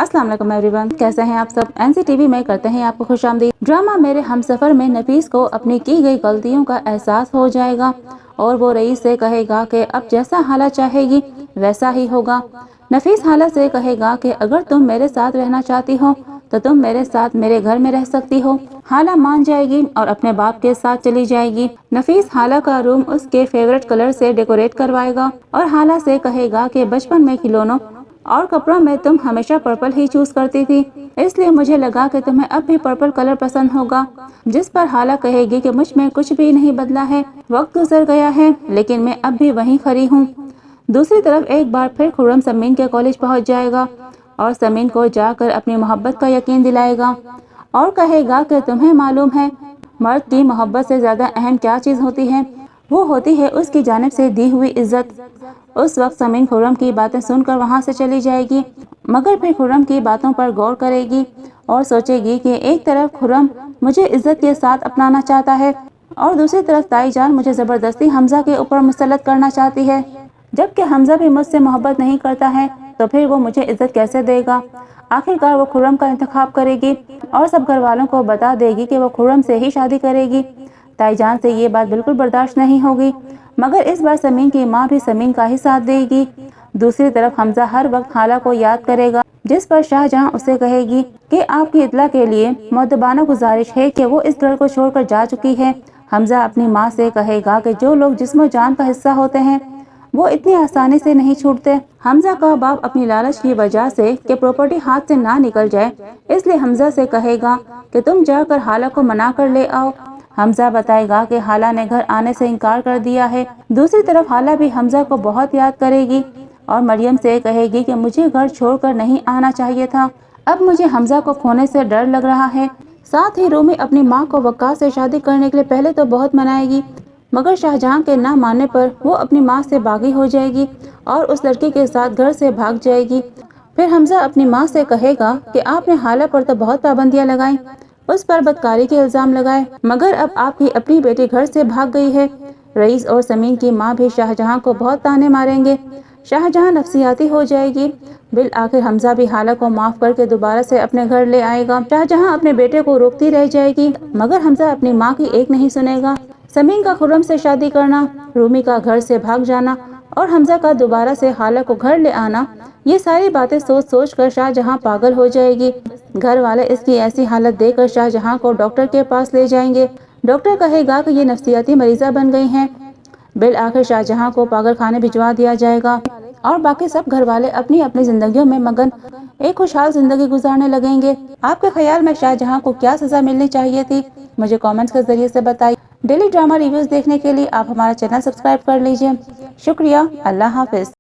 अस्सलाम वालेकुम एवरीवन, कैसे हैं आप सब। एनसीटीवी में करते हैं आपको खुशामदीद। ड्रामा मेरे हमसफर में नफीस को अपनी की गई गलतियों का एहसास हो जाएगा और वो रईस से कहेगा कि अब जैसा हाला चाहेगी वैसा ही होगा। नफीस हाला से कहेगा कि अगर तुम मेरे साथ रहना चाहती हो तो तुम मेरे साथ मेरे घर में रह सकती हो। हाला मान जाएगी और अपने बाप के साथ चली जाएगी। नफीस हाला का रूम उसके फेवरेट कलर से डेकोरेट करवाएगा और हाला से कहेगा कि बचपन में खिलौनों और कपड़ों में तुम हमेशा पर्पल ही चूज करती थी, इसलिए मुझे लगा कि तुम्हें अब भी पर्पल कलर पसंद होगा। जिस पर हाला कहेगी कि मुझ में कुछ भी नहीं बदला है, वक्त गुजर गया है लेकिन मैं अब भी वहीं खड़ी हूँ। दूसरी तरफ एक बार फिर खुर्रम समीन के कॉलेज पहुँच जाएगा और समीन को जाकर अपनी मोहब्बत का यकीन दिलाएगा और कहेगा कि तुम्हें मालूम है मर्द की मोहब्बत से ज्यादा अहम क्या चीज होती है, वो होती है उसकी जानिब से दी हुई इज्जत। उस वक्त समीन खुर्रम की बातें सुनकर वहां से चली जाएगी, मगर फिर खुर्रम की बातों पर गौर करेगी और सोचेगी कि एक तरफ खुर्रम मुझे इज्जत के साथ अपनाना चाहता है और दूसरी तरफ ताईजान मुझे जबरदस्ती हमजा के ऊपर मुसल्लत करना चाहती है। जबकि हमजा भी मुझसे मोहब्बत नहीं करता है तो फिर वो मुझे इज्जत कैसे देगा। आखिरकार वो खुर्रम का इंतखाब करेगी और सब घर वालों को बता देगी कि वो खुर्रम से ही शादी करेगी। ताईजान से ये बात बिल्कुल बर्दाश्त नहीं होगी, मगर इस बार समीन की माँ भी समीन का ही साथ देगी। दूसरी तरफ हमजा हर वक्त हाला को याद करेगा, जिस पर शाहजहां उसे कहेगी कि आपकी इत्तला के लिए मुअद्दबाना गुजारिश है कि वो इस घर को छोड़कर जा चुकी है। हमजा अपनी माँ से कहेगा कि जो लोग जिस्म जान का हिस्सा होते हैं वो इतनी आसानी से नहीं छूटते। हमजा का बाप अपनी लालच की वजह से कि प्रॉपर्टी हाथ से ना निकल जाए, इसलिए हमजा से कहेगा कि तुम जाकर हाला को मना कर ले आओ। हमजा बताएगा कि हाला ने घर आने से इनकार कर दिया है। दूसरी तरफ हाला भी हमजा को बहुत याद करेगी और मरियम से कहेगी कि मुझे घर छोड़कर नहीं आना चाहिए था, अब मुझे हमजा को खोने से डर लग रहा है। साथ ही रूमी अपनी माँ को वक्कास से शादी करने के लिए पहले तो बहुत मनाएगी, मगर शाहजहां के ना मानने पर वो अपनी माँ से बागी हो जाएगी और उस लड़के के साथ घर से भाग जाएगी। फिर हमजा अपनी माँ से कहेगा कि आपने हाला पर तो बहुत पाबंदियां लगाई, उस पर बदकारी के इल्जाम लगाए, मगर अब आपकी अपनी बेटी घर से भाग गई है। रईस और समीन की माँ भी शाहजहां को बहुत ताने मारेंगे। शाहजहां नफसियाती हो जाएगी। बिल आखिर हमजा भी हाला को माफ करके दोबारा से अपने घर ले आएगा। शाहजहां अपने बेटे को रोकती रह जाएगी, मगर हमजा अपनी माँ की एक नहीं सुनेगा। समीन का खुर्रम से शादी करना, रूमी का घर से भाग जाना और हमजा का दोबारा से हाला को घर ले आना, ये सारी बातें सोच सोच कर शाहजहां पागल हो जाएगी। घर वाले इसकी ऐसी हालत देखकर शाहजहां को डॉक्टर के पास ले जाएंगे। डॉक्टर कहेगा कि ये नफसियाती मरीजा बन गई हैं। बिल आखिर शाहजहां को पागल खाने भिजवा दिया जाएगा और बाकी सब घर वाले अपनी अपनी जिंदगियों में मगन एक खुशहाल जिंदगी गुजारने लगेंगे। आपके ख्याल में शाहजहां को क्या सजा मिलनी चाहिए थी, मुझे कमेंट्स के जरिए से बताइए। डेली ड्रामा रिव्यूज देखने के लिए आप हमारा चैनल सब्सक्राइब कर लीजिए। शुक्रिया। अल्लाह हाफिज।